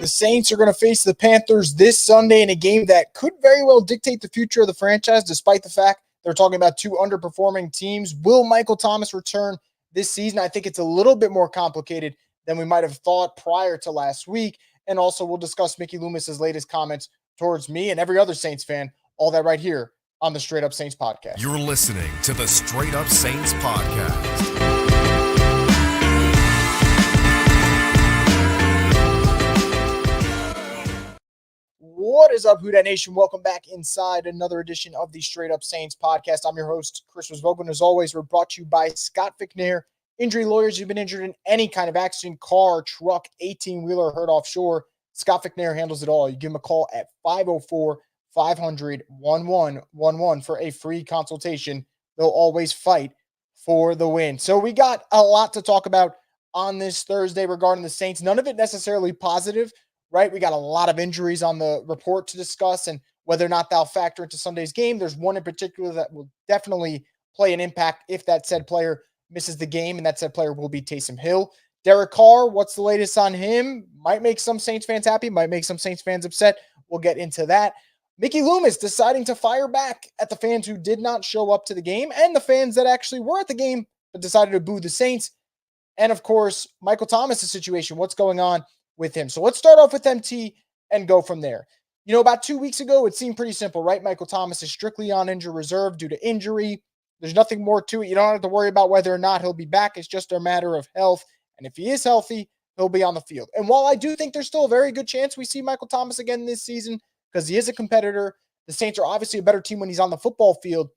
The Saints are going to face the Panthers this Sunday in a game that could very well dictate the future of the franchise, despite the fact they're talking about two underperforming teams. Will Michael Thomas return this season? I think it's a little bit more complicated than we might have thought prior to last week. And also, we'll discuss Mickey Loomis's latest comments towards me and every other Saints fan. All that right here on the Straight Up Saints podcast. You're listening to the Straight Up Saints podcast. What is up, Who Dat Nation? Welcome back inside another edition of the Straight Up Saints podcast. I'm your host, Chris Vogel. As always, we're brought to you by Scott McNair, injury lawyers. You've been injured in any kind of accident, car, truck, 18-wheeler, hurt offshore. Scott McNair handles it all. You give him a call at 504-500-1111 for a free consultation. They'll always fight for the win. So we got a lot to talk about on this Thursday regarding the Saints. None of it necessarily positive, right? We got a lot of injuries on the report to discuss and whether or not they'll factor into Sunday's game. There's one in particular that will definitely play an impact if that said player misses the game, and that said player will be Taysom Hill. Derek Carr, what's the latest on him? Might make some Saints fans happy, might make some Saints fans upset. We'll get into that. Mickey Loomis deciding to fire back at the fans who did not show up to the game and the fans that actually were at the game but decided to boo the Saints. And, of course, Michael Thomas' situation, what's going on with him. So let's start off with MT and go from there. You know, about 2 weeks ago, it seemed pretty simple, right? Michael Thomas is strictly on injured reserve due to injury. There's nothing more to it. You don't have to worry about whether or not he'll be back. It's just a matter of health. And if he is healthy, he'll be on the field. And while I do think there's still a very good chance we see Michael Thomas again this season because he is a competitor, the Saints are obviously a better team when he's on the football field.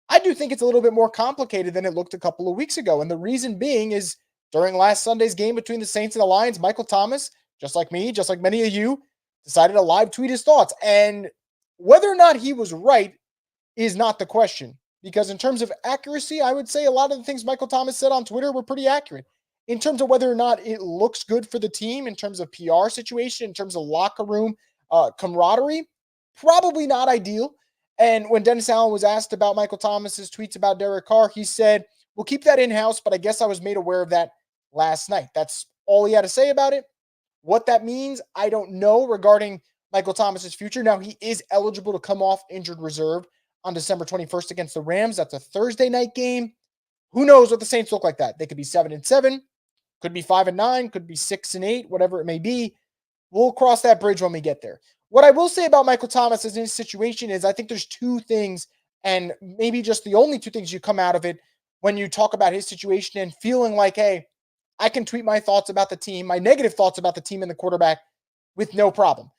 I do think it's a little bit more complicated than it looked a couple of weeks ago. And the reason being is during last Sunday's game between the Saints and the Lions, Michael Thomas, just like me, just like many of you, decided to live tweet his thoughts. And whether or not he was right is not the question. Because in terms of accuracy, I would say a lot of the things Michael Thomas said on Twitter were pretty accurate. In terms of whether or not it looks good for the team, in terms of PR situation, in terms of locker room camaraderie, probably not ideal. And when Dennis Allen was asked about Michael Thomas's tweets about Derek Carr, he said, we'll keep that in-house, but I guess I was made aware of that last night. That's all he had to say about it. What that means, I don't know regarding Michael Thomas's future. Now, he is eligible to come off injured reserve on December 21st against the Rams. That's a Thursday night game. Who knows what the Saints look like that? They could be 7-7, could be 5-9, could be 6-8, whatever it may be. We'll cross that bridge when we get there. What I will say about Michael Thomas in his situation is I think there's two things, and maybe just the only two things you come out of it when you talk about his situation and feeling like, hey, I can tweet my thoughts about the team, my negative thoughts about the team and the quarterback with no problem.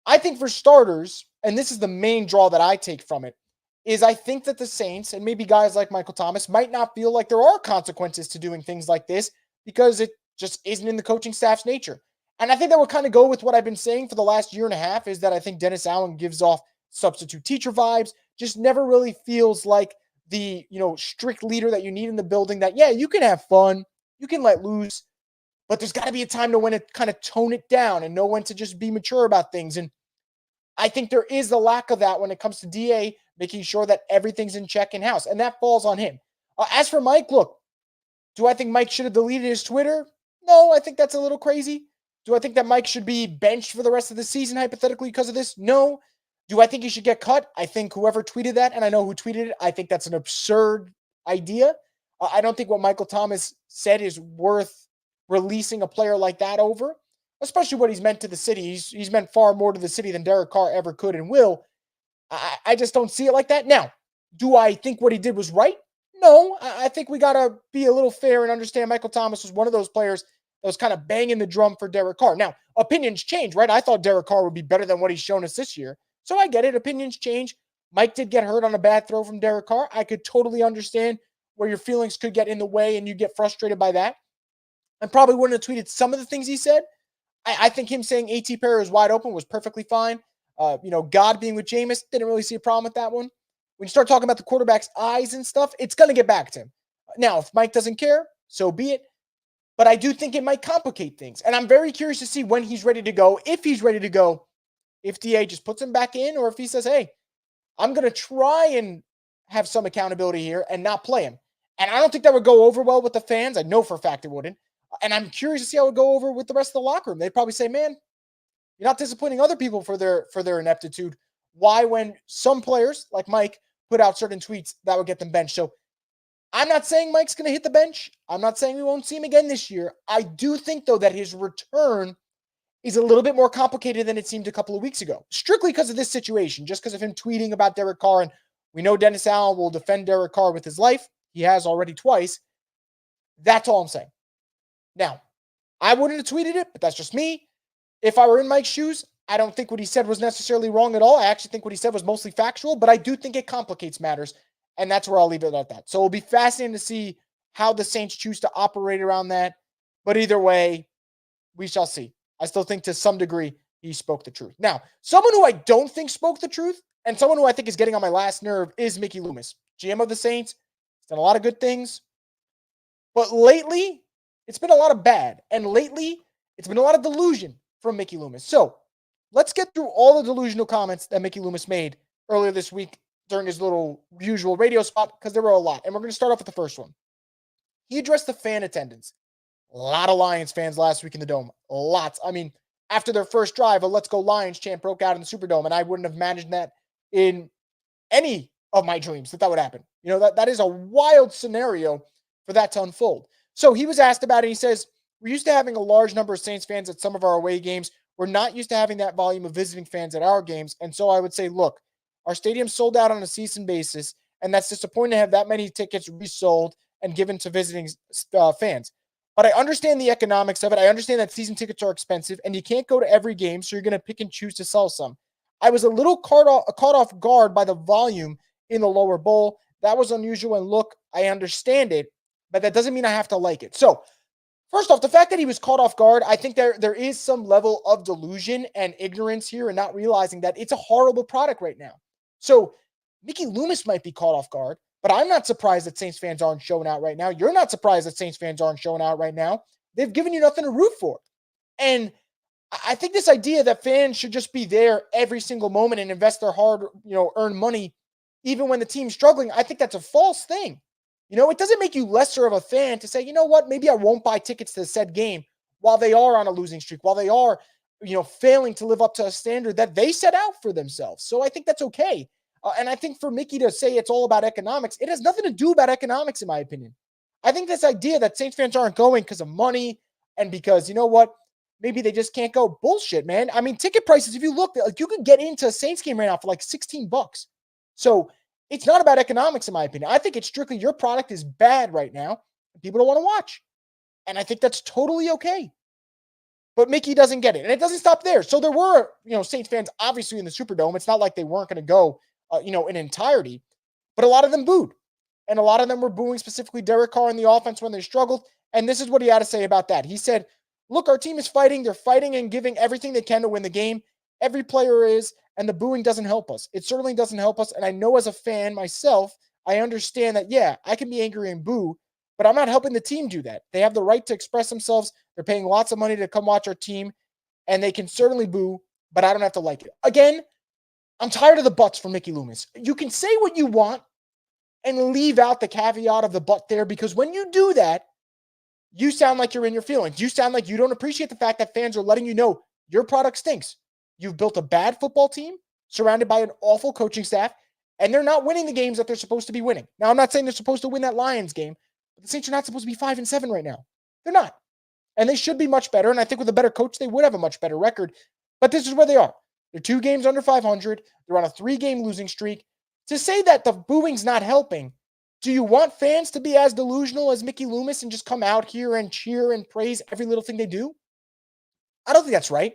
I think for starters, and this is the main draw that I take from it, is I think that the Saints and maybe guys like Michael Thomas might not feel like there are consequences to doing things like this because it just isn't in the coaching staff's nature. And I think that would kind of go with what I've been saying for the last year and a half is that I think Dennis Allen gives off substitute teacher vibes, just never really feels like the, strict leader that you need in the building that, yeah, you can have fun, you can let loose, but there's got to be a time to when to kind of tone it down and know when to just be mature about things. And I think there is the lack of that when it comes to DA, making sure that everything's in check in-house, and that falls on him. As for Mike, look, do I think Mike should have deleted his Twitter? No, I think that's a little crazy. Do I think that Mike should be benched for the rest of the season, hypothetically, because of this? No. Do I think he should get cut? I think whoever tweeted that, and I know who tweeted it, I think that's an absurd idea. I don't think what Michael Thomas said is worth releasing a player like that over, especially what he's meant to the city. He's meant far more to the city than Derek Carr ever could and will. I just don't see it like that. Now, do I think what he did was right? No. I think we got to be a little fair and understand Michael Thomas was one of those players that was kind of banging the drum for Derek Carr. Now, opinions change, right? I thought Derek Carr would be better than what he's shown us this year. So I get it. Opinions change. Mike did get hurt on a bad throw from Derek Carr. I could totally understand where your feelings could get in the way and you get frustrated by that. I probably wouldn't have tweeted some of the things he said. I think him saying A.T. Perry is wide open was perfectly fine. God being with Jameis, didn't really see a problem with that one. When you start talking about the quarterback's eyes and stuff, it's going to get back to him. Now, if Mike doesn't care, so be it. But I do think it might complicate things. And I'm very curious to see when he's ready to go, if he's ready to go, if DA just puts him back in, or if he says, hey, I'm going to try and have some accountability here and not play him. And I don't think that would go over well with the fans. I know for a fact it wouldn't. And I'm curious to see how it would go over with the rest of the locker room. They'd probably say, man, You're not disappointing other people for their ineptitude. Why, when some players like Mike put out certain tweets, that would get them benched? So I'm not saying Mike's going to hit the bench. I'm not saying we won't see him again this year. I do think, though, that his return is a little bit more complicated than it seemed a couple of weeks ago, strictly because of this situation, just because of him tweeting about Derek Carr. And we know Dennis Allen will defend Derek Carr with his life. He has already twice. That's all I'm saying. Now, I wouldn't have tweeted it, but that's just me. If I were in Mike's shoes, I don't think what he said was necessarily wrong at all. I actually think what he said was mostly factual, but I do think it complicates matters, and that's where I'll leave it at that. So it'll be fascinating to see how the Saints choose to operate around that. But either way, we shall see. I still think to some degree he spoke the truth. Now, someone who I don't think spoke the truth and someone who I think is getting on my last nerve is Mickey Loomis, GM of the Saints. He's done a lot of good things. But lately, it's been a lot of bad. And lately, it's been a lot of delusion from Mickey Loomis. So let's get through all the delusional comments that Mickey Loomis made earlier this week during his little usual radio spot, because there were a lot. And we're going to start off with the first one. He addressed the fan attendance. A lot of Lions fans last week in the Dome. Lots. I mean, after their first drive, a Let's Go Lions chant broke out in the Superdome, and I wouldn't have imagined that in any of my dreams that would happen. You know, that is a wild scenario for that to unfold. So he was asked about it. He says, we're used to having a large number of Saints fans at some of our away games. We're not used to having that volume of visiting fans at our games. And so I would say, look, our stadium sold out on a season basis, and that's disappointing to have that many tickets resold and given to visiting fans. But I understand the economics of it. I understand that season tickets are expensive and you can't go to every game, so you're going to pick and choose to sell some. I was a little caught off guard by the volume in the lower bowl. That was unusual, and look, I understand it, but that doesn't mean I have to like it. So, first off, the fact that he was caught off guard, I think there is some level of delusion and ignorance here and not realizing that it's a horrible product right now. So, Mickey Loomis might be caught off guard, but I'm not surprised that Saints fans aren't showing out right now. You're not surprised that Saints fans aren't showing out right now. They've given you nothing to root for. And I think this idea that fans should just be there every single moment and invest their hard, earn money, even when the team's struggling, I think that's a false thing. It doesn't make you lesser of a fan to say, you know what, maybe I won't buy tickets to the said game while they are on a losing streak, while they are, failing to live up to a standard that they set out for themselves. So I think that's okay. And I think for Mickey to say it's all about economics, it has nothing to do about economics, in my opinion. I think this idea that Saints fans aren't going because of money and because, maybe they just can't go, bullshit, man. I mean, ticket prices, if you look, like, you could get into a Saints game right now for like $16. So it's not about economics, in my opinion. I think it's strictly your product is bad right now and people don't want to watch. And I think that's totally okay. But Mickey doesn't get it. And it doesn't stop there. So there were, Saints fans obviously in the Superdome. It's not like they weren't going to go, in entirety. But a lot of them booed. And a lot of them were booing specifically Derek Carr in the offense when they struggled. And this is what he had to say about that. He said, look, our team is fighting. They're fighting and giving everything they can to win the game. Every player is. And the booing doesn't help us. It certainly doesn't help us. And I know as a fan myself, I understand that, yeah, I can be angry and boo, but I'm not helping the team do that. They have the right to express themselves. They're paying lots of money to come watch our team, and they can certainly boo, but I don't have to like it. Again, I'm tired of the buts from Mickey Loomis. You can say what you want and leave out the caveat of the but there, because when you do that, you sound like you're in your feelings. You sound like you don't appreciate the fact that fans are letting you know your product stinks. You've built a bad football team surrounded by an awful coaching staff, and they're not winning the games that they're supposed to be winning. Now, I'm not saying they're supposed to win that Lions game, but the Saints are not supposed to be 5-7 right now. They're not. And they should be much better, and I think with a better coach, they would have a much better record. But this is where they are. They're 2 games under 500. They're on a 3-game losing streak. To say that the booing's not helping, do you want fans to be as delusional as Mickey Loomis and just come out here and cheer and praise every little thing they do? I don't think that's right.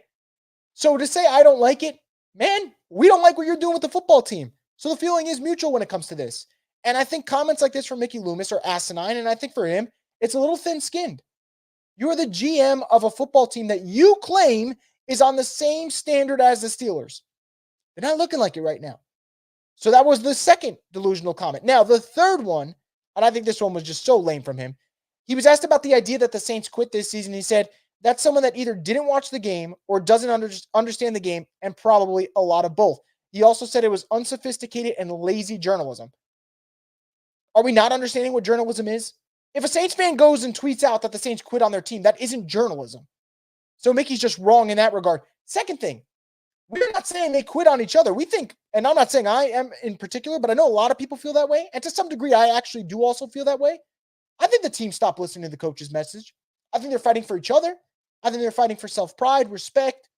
So to say I don't like it, man, we don't like what you're doing with the football team. So the feeling is mutual when it comes to this. And I think comments like this from Mickey Loomis are asinine, and I think for him, it's a little thin-skinned. You're the GM of a football team that you claim is on the same standard as the Steelers. They're not looking like it right now. So that was the second delusional comment. Now, the third one, and I think this one was just so lame from him, he was asked about the idea that the Saints quit this season. He said, that's someone that either didn't watch the game or doesn't understand the game, and probably a lot of both. He also said it was unsophisticated and lazy journalism. Are we not understanding what journalism is? If a Saints fan goes and tweets out that the Saints quit on their team, that isn't journalism. So Mickey's just wrong in that regard. Second thing, we're not saying they quit on each other. We think, and I'm not saying I am in particular, but I know a lot of people feel that way. And to some degree, I actually do also feel that way. I think the team stopped listening to the coach's message. I think they're fighting for each other. I think they're fighting for self-pride, respect,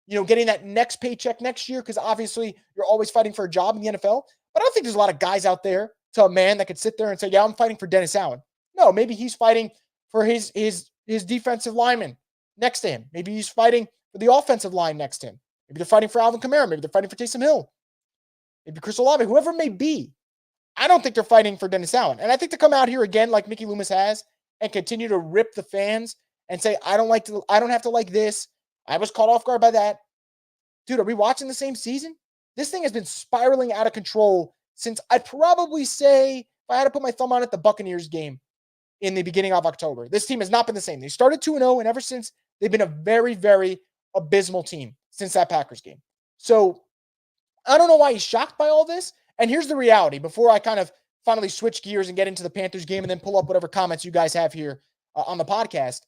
getting that next paycheck next year, because obviously you're always fighting for a job in the NFL. But I don't think there's a lot of guys out there to a man that could sit there and say, yeah, I'm fighting for Dennis Allen. No, maybe he's fighting for his defensive lineman next to him. Maybe he's fighting for the offensive line next to him. Maybe they're fighting for Alvin Kamara. Maybe they're fighting for Taysom Hill. Maybe Chris Olave, whoever it may be. I don't think they're fighting for Dennis Allen. And I think to come out here again, like Mickey Loomis has, and continue to rip the fans and say, I don't have to like this. I was caught off guard by that. Dude, are we watching the same season? This thing has been spiraling out of control since, I'd probably say, if I had to put my thumb on it, the Buccaneers game in the beginning of October. This team has not been the same. They started 2-0, and ever since, they've been a very, very abysmal team since that Packers game. So I don't know why he's shocked by all this. And here's the reality before I kind of finally switch gears and get into the Panthers game and then pull up whatever comments you guys have here on the podcast.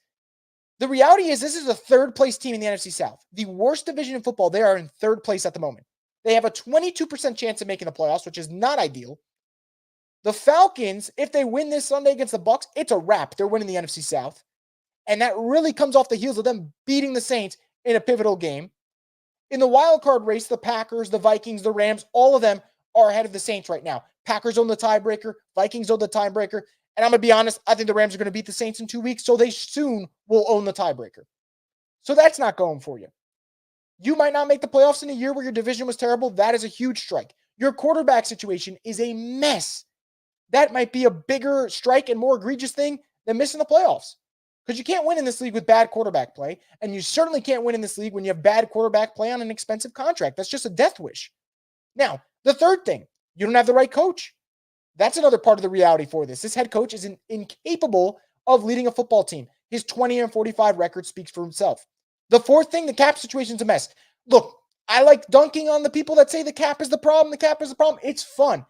The reality is this is a third-place team in the NFC South. The worst division in football, they are in third place at the moment. They have a 22% chance of making the playoffs, which is not ideal. The Falcons, if they win this Sunday against the Bucs, it's a wrap. They're winning the NFC South. And that really comes off the heels of them beating the Saints in a pivotal game. In the wild card race, the Packers, the Vikings, the Rams, all of them are ahead of the Saints right now. Packers own the tiebreaker. Vikings own the tiebreaker. And I'm going to be honest, I think the Rams are going to beat the Saints in 2 weeks, so they soon will own the tiebreaker. So that's not going for you. You might not make the playoffs in a year where your division was terrible. That is a huge strike. Your quarterback situation is a mess. That might be a bigger strike and more egregious thing than missing the playoffs. Because you can't win in this league with bad quarterback play, and you certainly can't win in this league when you have bad quarterback play on an expensive contract. That's just a death wish. Now, the third thing, you don't have the right coach. That's another part of the reality for this. This head coach is incapable of leading a football team. His 20-45 record speaks for himself. The fourth thing, the cap situation's a mess. Look, I like dunking on the people that say the cap is the problem. The cap is the problem. It's fun.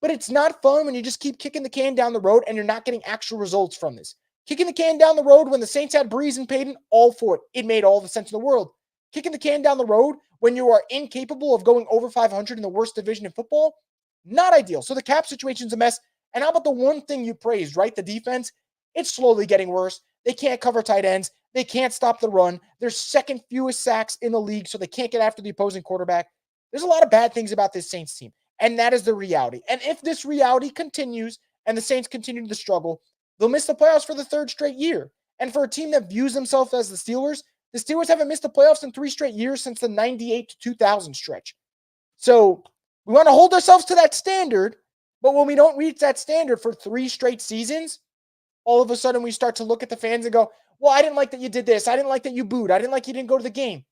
But it's not fun when you just keep kicking the can down the road and you're not getting actual results from this. Kicking the can down the road when the Saints had Breeze and Payton, all for it. It made all the sense in the world. Kicking the can down the road when you are incapable of going over 500 in the worst division in football, not ideal. So the cap situation's a mess. And how about the one thing you praised, right? The defense, it's slowly getting worse. They can't cover tight ends. They can't stop the run. They're second fewest sacks in the league, so they can't get after the opposing quarterback. There's a lot of bad things about this Saints team, and that is the reality. And if this reality continues and the Saints continue to struggle, they'll miss the playoffs for the third straight year. And for a team that views themselves as the Steelers haven't missed the playoffs in 3 straight years since the 98 to 2000 stretch. So we want to hold ourselves to that standard, but when we don't reach that standard for 3 straight seasons, all of a sudden we start to look at the fans and go, well, I didn't like that you did this. I didn't like that you booed. I didn't like you didn't go to the game.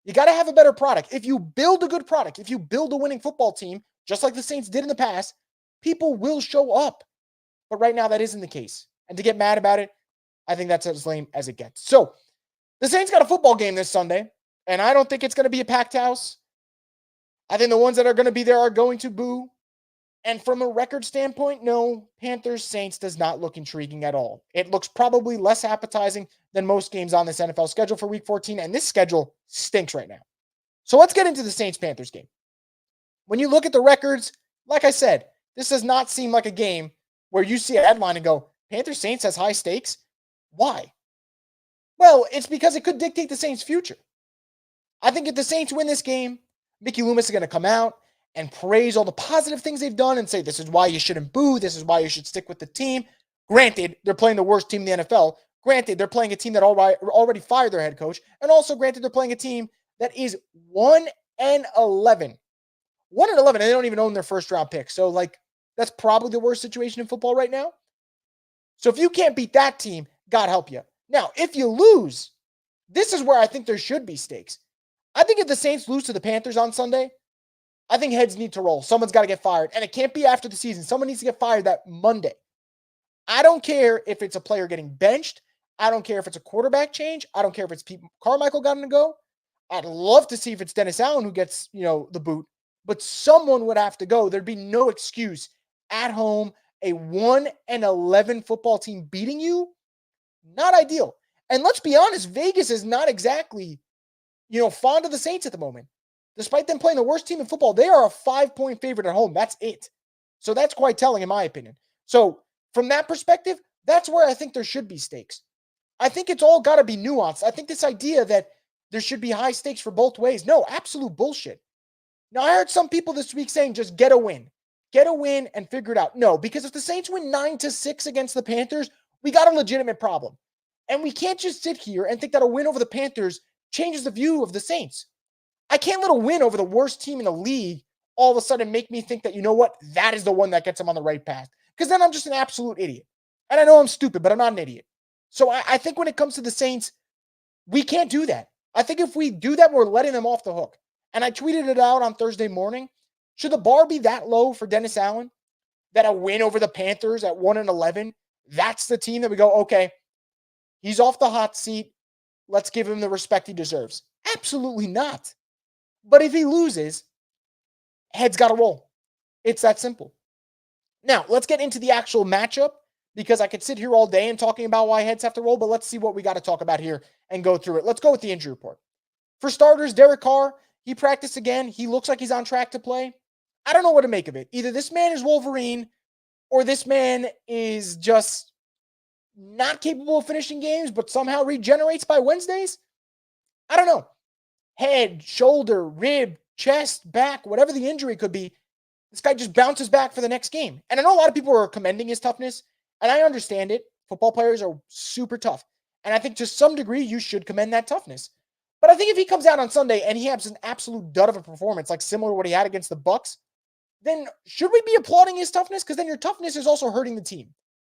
You got to have a better product. If you build a good product, if you build a winning football team, just like the Saints did in the past, people will show up. But right now that isn't the case. And to get mad about it, I think that's as lame as it gets. So the Saints got a football game this Sunday, and I don't think it's going to be a packed house. I think the ones that are going to be there are going to boo. And from a record standpoint, no, Panthers-Saints does not look intriguing at all. It looks probably less appetizing than most games on this NFL schedule for Week 14, and this schedule stinks right now. So let's get into the Saints-Panthers game. When you look at the records, like I said, this does not seem like a game where you see a headline and go, Panthers-Saints has high stakes? Why? Well, it's because it could dictate the Saints' future. I think if the Saints win this game, Mickey Loomis is going to come out and praise all the positive things they've done and say, this is why you shouldn't boo. This is why you should stick with the team. Granted, they're playing the worst team in the NFL. Granted, they're playing a team that already fired their head coach. And also, granted, they're playing a team that is 1-11. 1-11, and they don't even own their first-round pick. So, that's probably the worst situation in football right now. So if you can't beat that team, God help you. Now, if you lose, this is where I think there should be stakes. I think if the Saints lose to the Panthers on Sunday, I think heads need to roll. Someone's got to get fired. And it can't be after the season. Someone needs to get fired that Monday. I don't care if it's a player getting benched. I don't care if it's a quarterback change. I don't care if it's Pete Carmichael got to go. I'd love to see if it's Dennis Allen who gets, the boot. But someone would have to go. There'd be no excuse at home, a 1-11 football team beating you. Not ideal. And let's be honest, Vegas is not exactly, fond of the Saints at the moment. Despite them playing the worst team in football, they are a 5-point favorite at home. That's it. So that's quite telling in my opinion. So from that perspective, that's where I think there should be stakes. I think it's all got to be nuanced. I think this idea that there should be high stakes for both ways, no, absolute bullshit. Now, I heard some people this week saying just get a win and figure it out. No, because if the Saints win 9-6 against the Panthers, we got a legitimate problem. And we can't just sit here and think that a win over the Panthers changes the view of the Saints. I can't let a win over the worst team in the league all of a sudden make me think that, you know what, that is the one that gets them on the right path. Because then I'm just an absolute idiot. And I know I'm stupid, but I'm not an idiot. So I think when it comes to the Saints, we can't do that. I think if we do that, we're letting them off the hook. And I tweeted it out on Thursday morning. Should the bar be that low for Dennis Allen? That a win over the Panthers at 1-11, that's the team that we go, okay, he's off the hot seat. Let's give him the respect he deserves. Absolutely not. But if he loses, heads got to roll. It's that simple. Now, let's get into the actual matchup because I could sit here all day and talking about why heads have to roll, but let's see what we got to talk about here and go through it. Let's go with the injury report. For starters, Derek Carr, he practiced again. He looks like he's on track to play. I don't know what to make of it. Either this man is Wolverine or this man is just not capable of finishing games, but somehow regenerates by Wednesdays. I don't know. Head, shoulder, rib, chest, back, whatever the injury could be, this guy just bounces back for the next game. And I know a lot of people are commending his toughness, and I understand it. Football players are super tough. And I think to some degree, you should commend that toughness. But I think if he comes out on Sunday and he has an absolute dud of a performance, like similar to what he had against the Bucs, then should we be applauding his toughness? Because then your toughness is also hurting the team.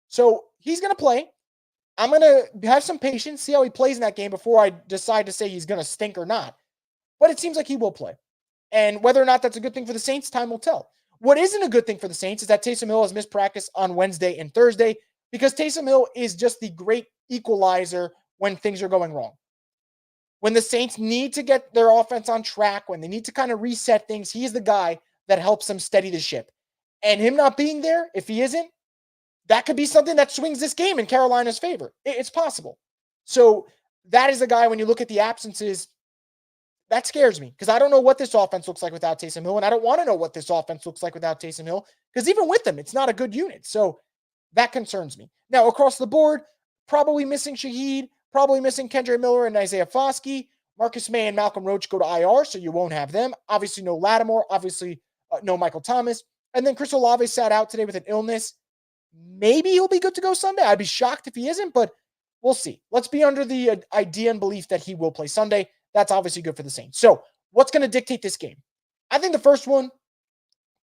So he's going to play. I'm going to have some patience, see how he plays in that game before I decide to say he's going to stink or not. But it seems like he will play. And whether or not that's a good thing for the Saints, time will tell. What isn't a good thing for the Saints is that Taysom Hill has missed practice on Wednesday and Thursday because Taysom Hill is just the great equalizer when things are going wrong. When the Saints need to get their offense on track, when they need to kind of reset things, he's the guy that helps them steady the ship. And him not being there, if he isn't, that could be something that swings this game in Carolina's favor. It's possible. So that is the guy, when you look at the absences, that scares me because I don't know what this offense looks like without Taysom Hill, and I don't want to know what this offense looks like without Taysom Hill because even with them, it's not a good unit. So that concerns me. Now, across the board, probably missing Shaheed, probably missing Kendre Miller and Isaiah Foskey. Marcus May and Malcolm Roach go to IR, so you won't have them. Obviously, no Lattimore. Obviously, no Michael Thomas. And then Chris Olave sat out today with an illness. Maybe he'll be good to go Sunday. I'd be shocked if he isn't, but we'll see. Let's be under the idea and belief that he will play Sunday. That's obviously good for the Saints. So what's going to dictate this game? I think the first one,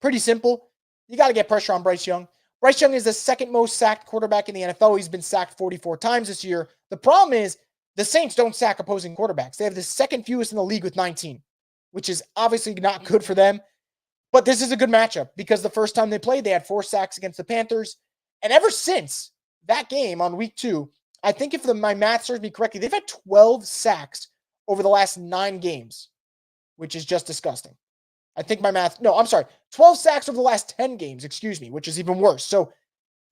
pretty simple. You got to get pressure on Bryce Young. Bryce Young is the second most sacked quarterback in the NFL. He's been sacked 44 times this year. The problem is the Saints don't sack opposing quarterbacks. They have the second fewest in the league with 19, which is obviously not good for them. But this is a good matchup because the first time they played, they had 4 sacks against the Panthers. And ever since that game on week 2, I think if my math serves me correctly, they've had 12 sacks over the last 9 games, which is just disgusting. I think my math, no, I'm sorry, 12 sacks over the last 10 games, excuse me, which is even worse. So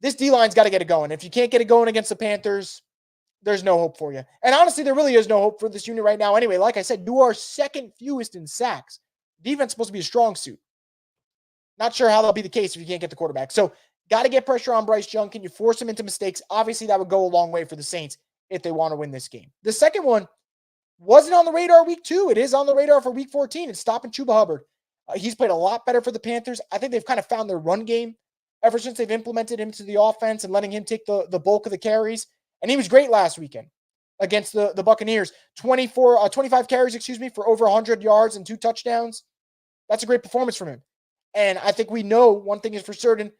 this D-line's got to get it going. If you can't get it going against the Panthers, there's no hope for you. And honestly, there really is no hope for this unit right now. Anyway, like I said, you are second fewest in sacks. Defense is supposed to be a strong suit. Not sure how that'll be the case if you can't get the quarterback. So got to get pressure on Bryce Young. Can you force him into mistakes? Obviously, that would go a long way for the Saints if they want to win this game. The second one wasn't on the radar week 2. It is on the radar for week 14. It's stopping Chuba Hubbard. He's played a lot better for the Panthers. I think they've kind of found their run game ever since they've implemented him to the offense and letting him take the bulk of the carries. And he was great last weekend against the Buccaneers. 25 carries, for over 100 yards and 2 touchdowns. That's a great performance from him. And I think we know one thing is for certain,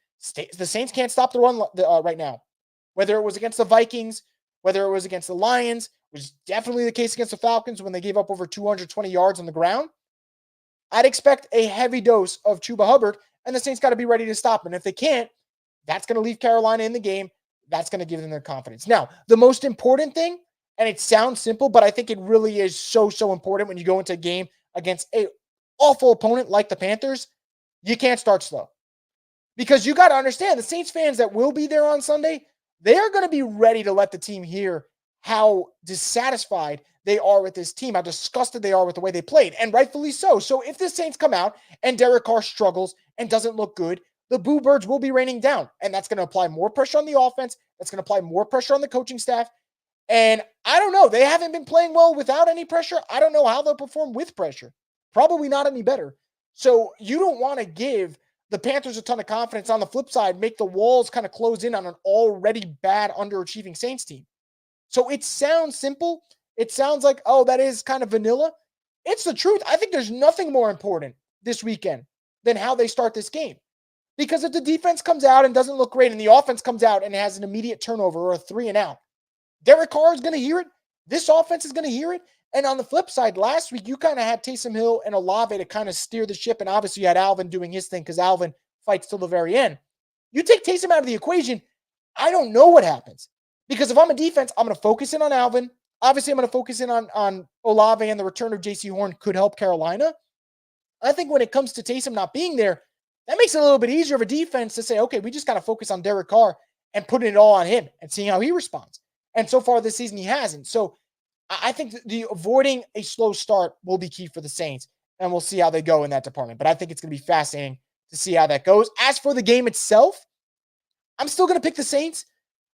the Saints can't stop the run right now. Whether it was against the Vikings, whether it was against the Lions, which is definitely the case against the Falcons when they gave up over 220 yards on the ground, I'd expect a heavy dose of Chuba Hubbard, and the Saints got to be ready to stop. And if they can't, that's going to leave Carolina in the game. That's going to give them their confidence. Now, the most important thing, and it sounds simple, but I think it really is so important when you go into a game against an awful opponent like the Panthers, you can't start slow. Because you got to understand, the Saints fans that will be there on Sunday, they are going to be ready to let the team hear how dissatisfied they are with this team, how disgusted they are with the way they played, and rightfully so. So if the Saints come out and Derek Carr struggles and doesn't look good, the boo birds will be raining down, and that's going to apply more pressure on the offense. That's going to apply more pressure on the coaching staff. And I don't know. They haven't been playing well without any pressure. I don't know how they'll perform with pressure. Probably not any better. So you don't want to give the Panthers a ton of confidence. On the flip side, make the walls kind of close in on an already bad, underachieving Saints team. So it sounds simple. It sounds like, oh, that is kind of vanilla. It's the truth. I think there's nothing more important this weekend than how they start this game. Because if the defense comes out and doesn't look great and the offense comes out and has an immediate turnover or a 3 and out, Derek Carr is going to hear it. This offense is going to hear it. And on the flip side, last week, you kind of had Taysom Hill and Olave to kind of steer the ship. And obviously, you had Alvin doing his thing because Alvin fights till the very end. You take Taysom out of the equation, I don't know what happens. Because if I'm a defense, I'm going to focus in on Alvin. Obviously, I'm going to focus in on Olave, and the return of J.C. Horn could help Carolina. I think when it comes to Taysom not being there, that makes it a little bit easier of a defense to say, okay, we just got to focus on Derek Carr and putting it all on him and seeing how he responds. And so far this season, he hasn't. So I think the avoiding a slow start will be key for the Saints, and we'll see how they go in that department. But I think it's going to be fascinating to see how that goes. As for the game itself, I'm still going to pick the Saints.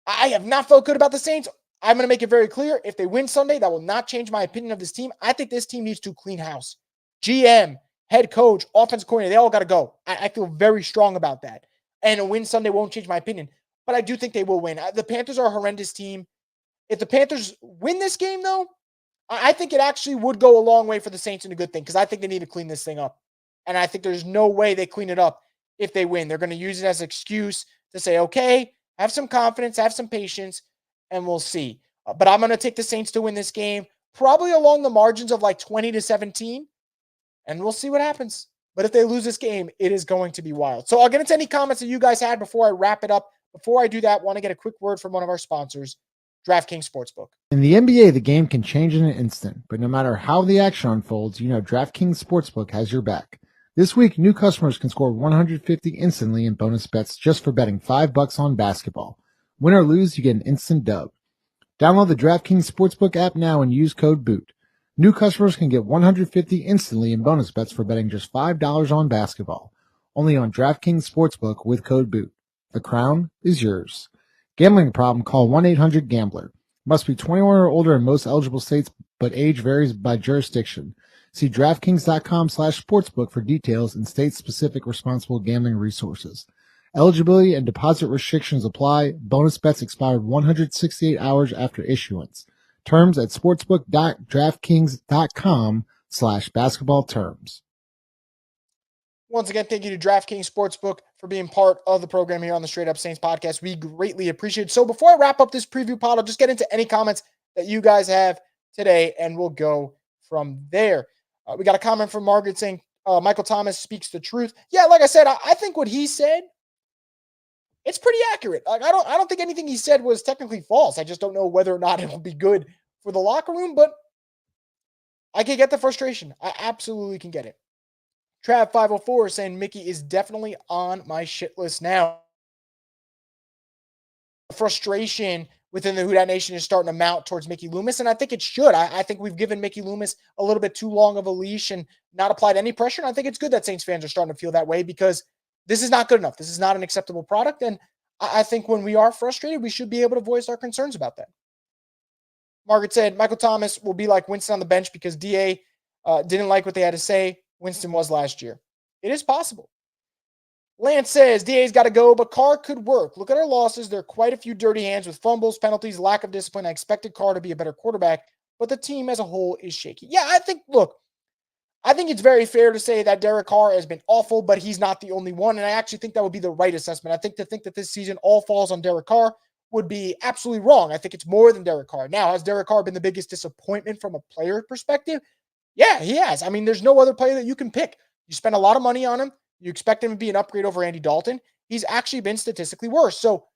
I have not felt good about the Saints. I'm going to make it very clear. If they win Sunday, that will not change my opinion of this team. I think this team needs to clean house. GM, head coach, offensive coordinator, they all got to go. I feel very strong about that. And a win Sunday won't change my opinion. But I do think they will win. The Panthers are a horrendous team. If the Panthers win this game, though, I think it actually would go a long way for the Saints and a good thing because I think they need to clean this thing up. And I think there's no way they clean it up if they win. They're going to use it as an excuse to say, okay, have some confidence, have some patience, and we'll see. But I'm going to take the Saints to win this game, probably along the margins of like 20-17, and we'll see what happens. But if they lose this game, it is going to be wild. So I'll get into any comments that you guys had before I wrap it up. Before I do that, I want to get a quick word from one of our sponsors, DraftKings Sportsbook. In the NBA, the game can change in an instant, but no matter how the action unfolds, you know DraftKings Sportsbook has your back. This week, new customers can score 150 instantly in bonus bets just for betting $5 on basketball. Win or lose, you get an instant dub. Download the DraftKings Sportsbook app now and use code BOOT. New customers can get 150 instantly in bonus bets for betting just $5 on basketball. Only on DraftKings Sportsbook with code BOOT. The crown is yours. Gambling problem? Call 1-800-GAMBLER. Must be 21 or older in most eligible states, but age varies by jurisdiction. See DraftKings.com/sportsbook for details and state-specific responsible gambling resources. Eligibility and deposit restrictions apply. Bonus bets expired 168 hours after issuance. Terms at sportsbook.draftkings.com/basketball terms. Once again, thank you to DraftKings Sportsbook for being part of the program here on the Straight Up Saints podcast. We greatly appreciate it. So before I wrap up this preview pod, I'll just get into any comments that you guys have today, and we'll go from there. We got a comment from Margaret saying, Michael Thomas speaks the truth. Yeah, like I said, I think what he said, it's pretty accurate. Like I don't think anything he said was technically false. I just don't know whether or not it will be good for the locker room, but I can get the frustration. I absolutely can get it. Trav504 is saying Mickey is definitely on my shit list now. Frustration within the Who Dat Nation is starting to mount towards Mickey Loomis, and I think it should. I think we've given Mickey Loomis a little bit too long of a leash and not applied any pressure, and I think it's good that Saints fans are starting to feel that way because this is not good enough. This is not an acceptable product, and I think when we are frustrated, we should be able to voice our concerns about that. Margaret said Michael Thomas will be like Winston on the bench because DA didn't like what they had to say. Winston was last year. It is possible. Lance says DA's got to go, but Carr could work. Look at our losses. There are quite a few dirty hands with fumbles, penalties, lack of discipline. I expected Carr to be a better quarterback, but the team as a whole is shaky. Yeah, I think it's very fair to say that Derek Carr has been awful, but he's not the only one. And I actually think that would be the right assessment. I think to think that this season all falls on Derek Carr would be absolutely wrong. I think it's more than Derek Carr. Now, has Derek Carr been the biggest disappointment from a player perspective? Yeah, he has. I mean, there's no other player that you can pick. You spend a lot of money on him. You expect him to be an upgrade over Andy Dalton. He's actually been statistically worse. So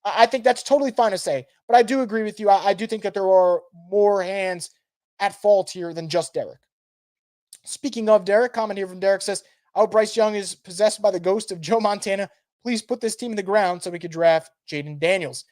I think that's totally fine to say. But I do agree with you. I do think that there are more hands at fault here than just Derek. Speaking of Derek, comment here from Derek says, I hope Bryce Young is possessed by the ghost of Joe Montana. Please put this team in the ground so we could draft Jaden Daniels.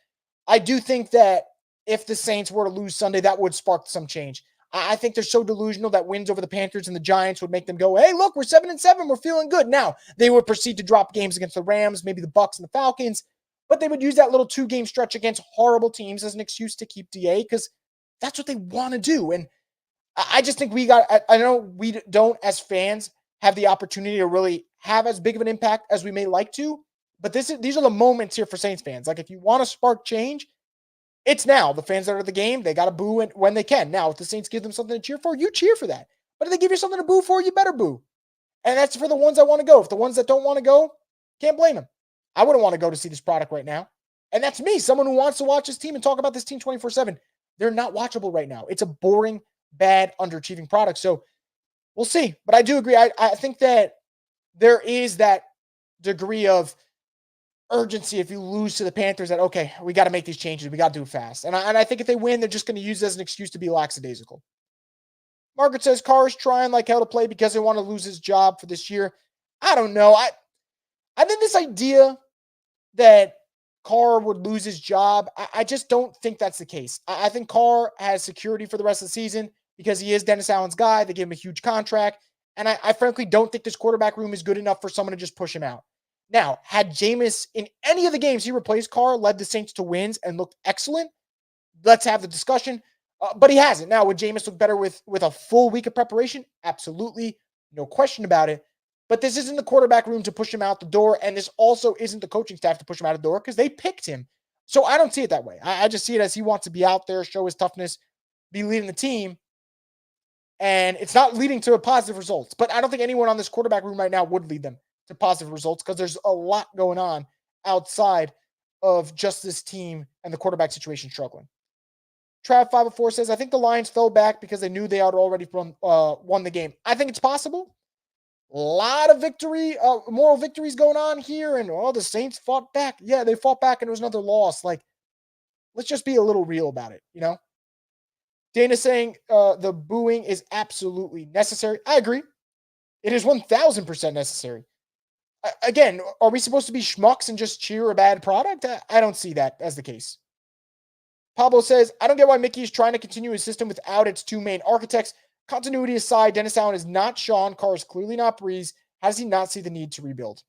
I do think that if the Saints were to lose Sunday, that would spark some change. I think they're so delusional that wins over the Panthers and the Giants would make them go, hey, look, we're 7-7. We're feeling good. Now, they would proceed to drop games against the Rams, maybe the Bucks and the Falcons, but they would use that little 2-game stretch against horrible teams as an excuse to keep DA because that's what they want to do. And I just think I know we don't, as fans, have the opportunity to really have as big of an impact as we may like to, but these are the moments here for Saints fans. Like, if you want to spark change, it's now. The fans that are at the game, they got to boo when they can. Now, if the Saints give them something to cheer for, you cheer for that. But if they give you something to boo for, you better boo. And that's for the ones that want to go. If the ones that don't want to go, can't blame them. I wouldn't want to go to see this product right now. And that's me, someone who wants to watch this team and talk about this team 24/7. They're not watchable right now. It's a boring, bad, underachieving product. So we'll see. But I do agree. I think that there is that degree of urgency if you lose to the Panthers that, okay, we got to make these changes. We got to do it fast. And I think if they win, they're just going to use it as an excuse to be lackadaisical. Margaret says Carr is trying like hell to play because they want to lose his job for this year. I don't know. I think this idea that Carr would lose his job, I just don't think that's the case. I think Carr has security for the rest of the season because he is Dennis Allen's guy. They gave him a huge contract. And I frankly don't think this quarterback room is good enough for someone to just push him out. Now, had Jameis in any of the games he replaced Carr led the Saints to wins and looked excellent, let's have the discussion. But he hasn't. Now, would Jameis look better with a full week of preparation? Absolutely. No question about it. But this isn't the quarterback room to push him out the door. And this also isn't the coaching staff to push him out the door because they picked him. So I don't see it that way. I just see it as he wants to be out there, show his toughness, be leading the team. And it's not leading to positive results. But I don't think anyone on this quarterback room right now would lead them to positive results because there's a lot going on outside of just this team and the quarterback situation struggling. Trav504 says, I think the Lions fell back because they knew they had already won the game. I think it's possible. A lot of moral victories going on here. And, the Saints fought back. Yeah, they fought back and it was another loss. Like, let's just be a little real about it, you know? Dana saying the booing is absolutely necessary. I agree. It is 1,000% necessary. Again, are we supposed to be schmucks and just cheer a bad product? I don't see that as the case. Pablo says, I don't get why Mickey is trying to continue his system without its two main architects. Continuity aside, Dennis Allen is not Sean. Carr is clearly not Breeze. How does he not see the need to rebuild?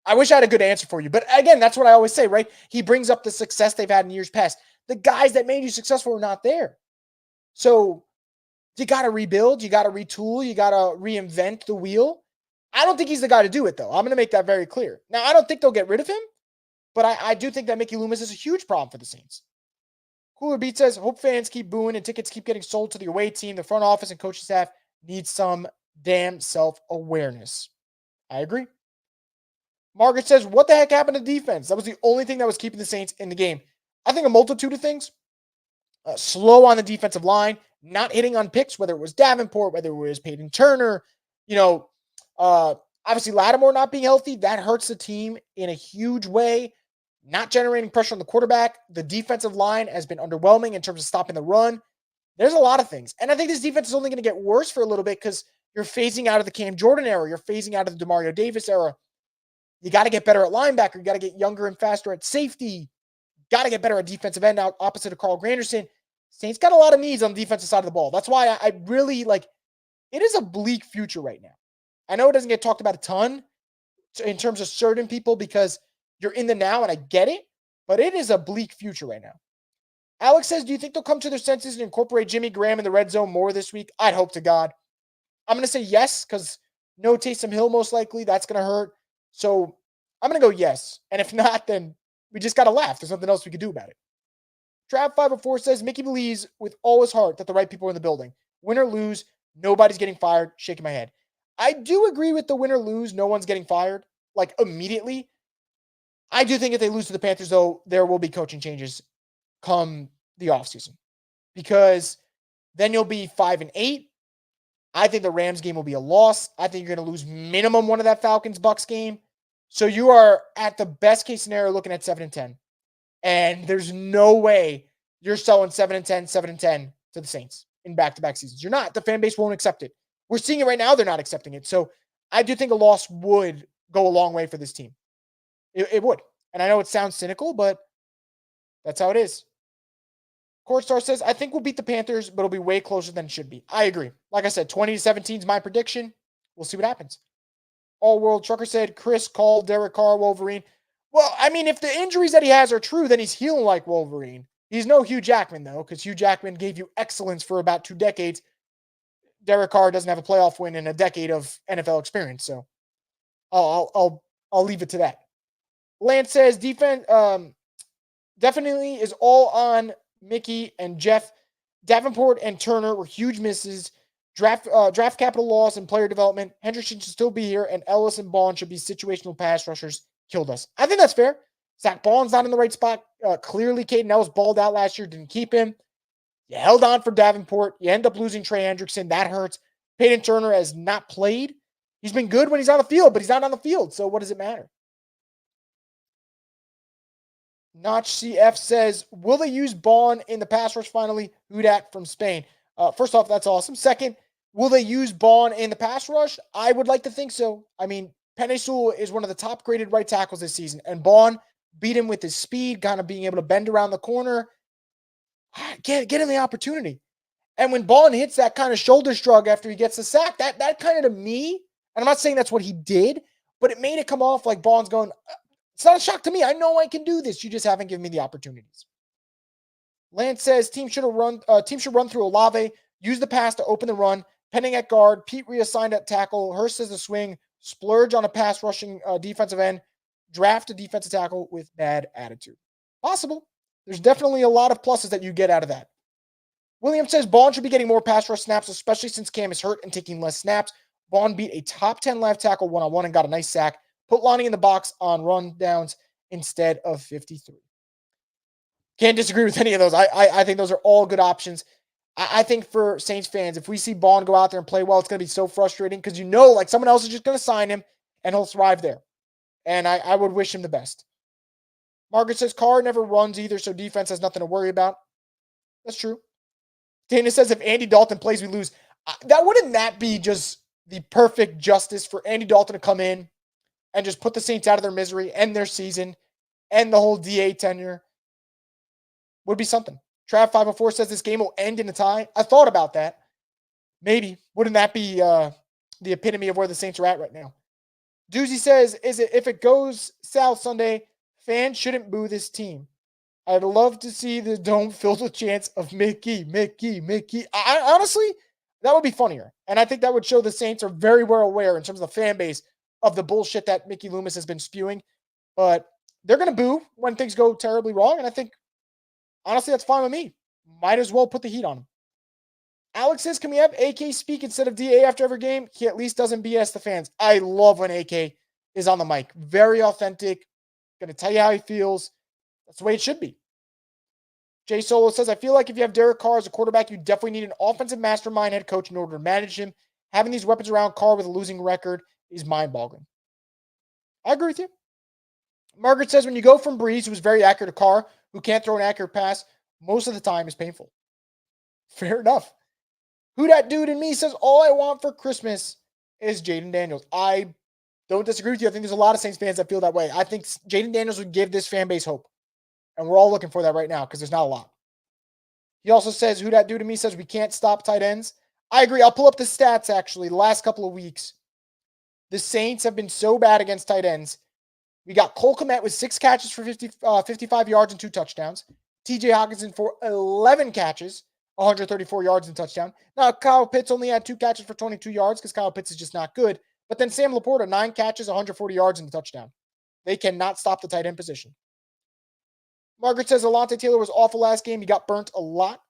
I wish I had a good answer for you. But again, that's what I always say, right? He brings up the success they've had in years past. The guys that made you successful are not there. So you got to rebuild. You got to retool. You got to reinvent the wheel. I don't think he's the guy to do it, though. I'm going to make that very clear. Now, I don't think they'll get rid of him, but I do think that Mickey Loomis is a huge problem for the Saints. Cooler Beat says, hope fans keep booing and tickets keep getting sold to the away team. The front office and coaching staff need some damn self-awareness. I agree. Margaret says, what the heck happened to defense? That was the only thing that was keeping the Saints in the game. I think a multitude of things. Slow on the defensive line, not hitting on picks, whether it was Davenport, whether it was Peyton Turner, obviously Lattimore not being healthy, that hurts the team in a huge way. Not generating pressure on the quarterback. The defensive line has been underwhelming in terms of stopping the run. There's a lot of things. And I think this defense is only going to get worse for a little bit because you're phasing out of the Cam Jordan era. You're phasing out of the DeMario Davis era. You got to get better at linebacker. You got to get younger and faster at safety. Got to get better at defensive end out opposite of Carl Granderson. Saints got a lot of needs on the defensive side of the ball. That's why I really it is a bleak future right now. I know it doesn't get talked about a ton in terms of certain people because you're in the now and I get it, but it is a bleak future right now. Alex says, do you think they'll come to their senses and incorporate Jimmy Graham in the red zone more this week? I'd hope to God. I'm going to say yes because no Taysom Hill most likely. That's going to hurt. So I'm going to go yes. And if not, then we just got to laugh. There's nothing else we could do about it. Trap504 says, Mickey believes with all his heart that the right people are in the building. Win or lose, nobody's getting fired. Shaking my head. I do agree with the win or lose, no one's getting fired, immediately. I do think if they lose to the Panthers, though, there will be coaching changes come the offseason because then you'll be 5-8. I think the Rams game will be a loss. I think you're going to lose minimum one of that Falcons-Bucks game. So you are at the best case scenario looking at 7-10. And there's no way you're selling 7-10, 7-10 to the Saints in back-to-back seasons. You're not. The fan base won't accept it. We're seeing it right now. They're not accepting it. So I do think a loss would go a long way for this team. It would. And I know it sounds cynical, but that's how it is. Courtstar says, I think we'll beat the Panthers, but it'll be way closer than it should be. I agree. Like I said, 20-17 is my prediction. We'll see what happens. All World Trucker said, Chris called Derek Carr Wolverine. Well, I mean, if the injuries that he has are true, then he's healing like Wolverine. He's no Hugh Jackman, though, because Hugh Jackman gave you excellence for about 2 decades. Derek Carr doesn't have a playoff win in a decade of NFL experience, so I'll leave it to that. Lance says defense definitely is all on Mickey and Jeff. Davenport and Turner were huge misses. Draft capital loss and player development. Hendrickson should still be here, and Ellis and Bond should be situational pass rushers. Killed us. I think that's fair. Zach Bond's not in the right spot. Clearly, Caden Ellis balled out last year. Didn't keep him. You held on for Davenport. You end up losing Trey Hendrickson. That hurts. Peyton Turner has not played. He's been good when he's on the field, but he's not on the field. So what does it matter? Notch CF says, will they use Bond in the pass rush finally? Who dat from Spain? First off, that's awesome. Second, will they use Bond in the pass rush? I would like to think so. I mean, Penei Sewell is one of the top graded right tackles this season, and Bond beat him with his speed, kind of being able to bend around the corner. Get him the opportunity. And when Bond hits that kind of shoulder shrug after he gets the sack, that kind of to me, and I'm not saying that's what he did, but it made it come off like Bond's going, it's not a shock to me. I know I can do this. You just haven't given me the opportunities. Lance says team should run through Olave, use the pass to open the run, Penning at guard, Pete reassigned at tackle, Hurst as a swing, splurge on a pass rushing defensive end, draft a defensive tackle with bad attitude. Possible. There's definitely a lot of pluses that you get out of that. William says Bond should be getting more pass rush snaps, especially since Cam is hurt and taking less snaps. Bond beat a top 10 left tackle one-on-one and got a nice sack. Put Lonnie in the box on run downs instead of 53. Can't disagree with any of those. I think those are all good options. I think for Saints fans, if we see Bond go out there and play well, it's going to be so frustrating because like someone else is just going to sign him and he'll thrive there. And I would wish him the best. Margaret says Carr never runs either, so defense has nothing to worry about. That's true. Dana says if Andy Dalton plays, we lose. Wouldn't that be just the perfect justice for Andy Dalton to come in and just put the Saints out of their misery, end their season, end the whole DA tenure? Would be something. Trav504 says this game will end in a tie. I thought about that. Maybe. Wouldn't that be the epitome of where the Saints are at right now? Doozy says, if it goes south Sunday, fans shouldn't boo this team. I'd love to see the dome filled with chants of Mickey. Honestly, that would be funnier. And I think that would show the Saints are very well aware in terms of the fan base of the bullshit that Mickey Loomis has been spewing. But they're going to boo when things go terribly wrong. And I think, honestly, that's fine with me. Might as well put the heat on him. Alex says, can we have AK speak instead of DA after every game? He at least doesn't BS the fans. I love when AK is on the mic. Very authentic. Going to tell you how he feels. That's the way it should be. Jay Solo says, I feel like if you have Derek Carr as a quarterback, you definitely need an offensive mastermind head coach in order to manage him. Having these weapons around Carr with a losing record is mind-boggling. I agree with you. Margaret says, when you go from Breeze, who was very accurate, to Carr, who can't throw an accurate pass, most of the time is painful. Fair enough. Who that dude in me says, all I want for Christmas is Jaden Daniels. I don't disagree with you. I think there's a lot of Saints fans that feel that way. I think Jaden Daniels would give this fan base hope. And we're all looking for that right now because there's not a lot. He also says, who that dude to me says we can't stop tight ends. I agree. I'll pull up the stats, actually. The last couple of weeks, the Saints have been so bad against tight ends. We got Cole Kmet with 6 catches for 55 yards and 2 touchdowns. TJ Hawkinson for 11 catches, 134 yards and touchdown. Now, Kyle Pitts only had 2 catches for 22 yards because Kyle Pitts is just not good. But then Sam Laporta, 9 catches, 140 yards and a touchdown. They cannot stop the tight end position. Margaret says Alontae Taylor was awful last game. He got burnt a lot.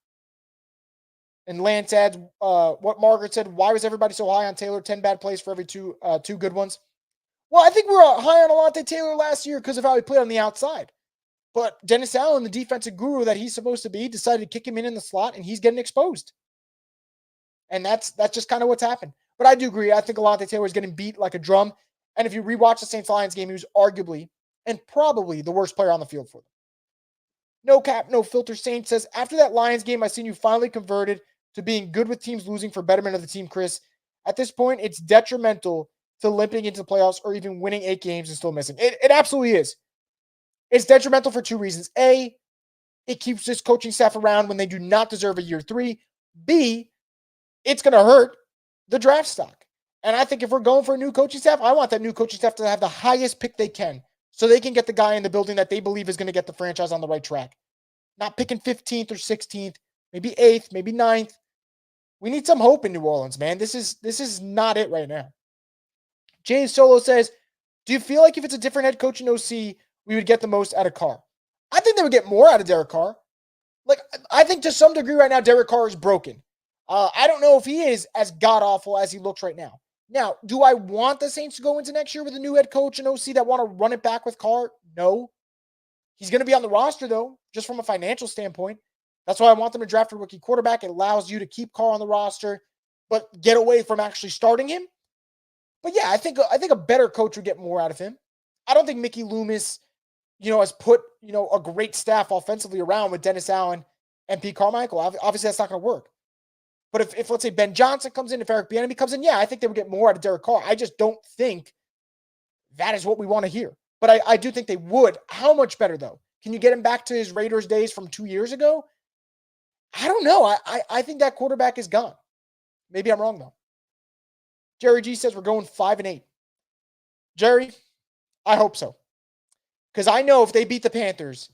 And Lance adds what Margaret said. Why was everybody so high on Taylor? 10 bad plays for every two good ones. Well, I think we were high on Alontae Taylor last year because of how he played on the outside. But Dennis Allen, the defensive guru that he's supposed to be, decided to kick him in the slot, and he's getting exposed. And that's just kind of what's happened. But I do agree. I think Alontae Taylor is getting beat like a drum. And if you rewatch the Saints-Lions game, he was arguably and probably the worst player on the field for them. No cap, no filter. Saint says, after that Lions game, I seen you finally converted to being good with teams losing for betterment of the team, Chris. At this point, it's detrimental to limping into the playoffs or even winning 8 games and still missing. It absolutely is. It's detrimental for 2 reasons. A, it keeps this coaching staff around when they do not deserve a year 3. B, it's going to hurt the draft stock. And I think if we're going for a new coaching staff, I want that new coaching staff to have the highest pick they can so they can get the guy in the building that they believe is going to get the franchise on the right track. Not picking 15th or 16th, maybe 8th, maybe 9th. We need some hope in New Orleans, man. This is not it right now. James Solo says, do you feel like if it's a different head coach in OC, we would get the most out of Carr? I think they would get more out of Derek Carr. Like, I think to some degree right now, Derek Carr is broken. I don't know if he is as god-awful as he looks right now. Now, do I want the Saints to go into next year with a new head coach and OC that want to run it back with Carr? No. He's going to be on the roster, though, just from a financial standpoint. That's why I want them to draft a rookie quarterback. It allows you to keep Carr on the roster, but get away from actually starting him. But yeah, I think a better coach would get more out of him. I don't think Mickey Loomis, has put, a great staff offensively around with Dennis Allen and Pete Carmichael. Obviously, that's not going to work. But if let's say Ben Johnson comes in, if Eric Bieniemy comes in, yeah, I think they would get more out of Derek Carr. I just don't think that is what we want to hear. But I do think they would. How much better, though? Can you get him back to his Raiders days from 2 years ago? I don't know. I think that quarterback is gone. Maybe I'm wrong, though. Jerry G says we're going 5-8. Jerry, I hope so. Because I know if they beat the Panthers,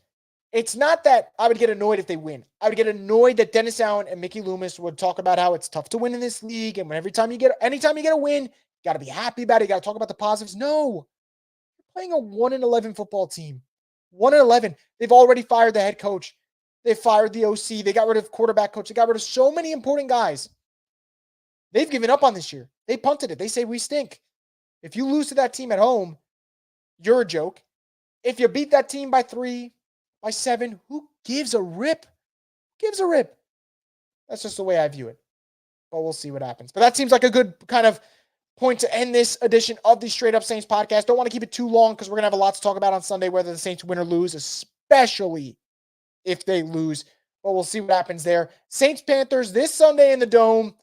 it's not that I would get annoyed if they win. I would get annoyed that Dennis Allen and Mickey Loomis would talk about how it's tough to win in this league. And anytime you get a win, you got to be happy about it. You got to talk about the positives. No. You're playing a 1-11 football team. 1-11. They've already fired the head coach. They fired the OC. They got rid of quarterback coach. They got rid of so many important guys. They've given up on this year. They punted it. They say we stink. If you lose to that team at home, you're a joke. If you beat that team by 3, by 7, who gives a rip? Who gives a rip? That's just the way I view it. But we'll see what happens. But that seems like a good kind of point to end this edition of the Straight Up Saints podcast. Don't want to keep it too long because we're going to have a lot to talk about on Sunday, whether the Saints win or lose, especially if they lose. But we'll see what happens there. Saints-Panthers this Sunday in the Dome.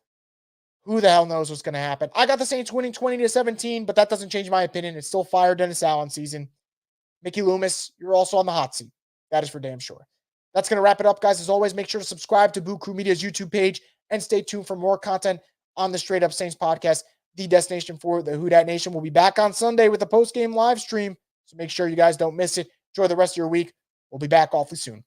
Who the hell knows what's going to happen? I got the Saints winning 20-17, but that doesn't change my opinion. It's still fire Dennis Allen season. Mickey Loomis, you're also on the hot seat. That is for damn sure. That's going to wrap it up, guys. As always, make sure to subscribe to Boo Crew Media's YouTube page and stay tuned for more content on the Straight Up Saints podcast, the destination for the Who Dat Nation. We'll be back on Sunday with a post-game live stream, so make sure you guys don't miss it. Enjoy the rest of your week. We'll be back awfully soon.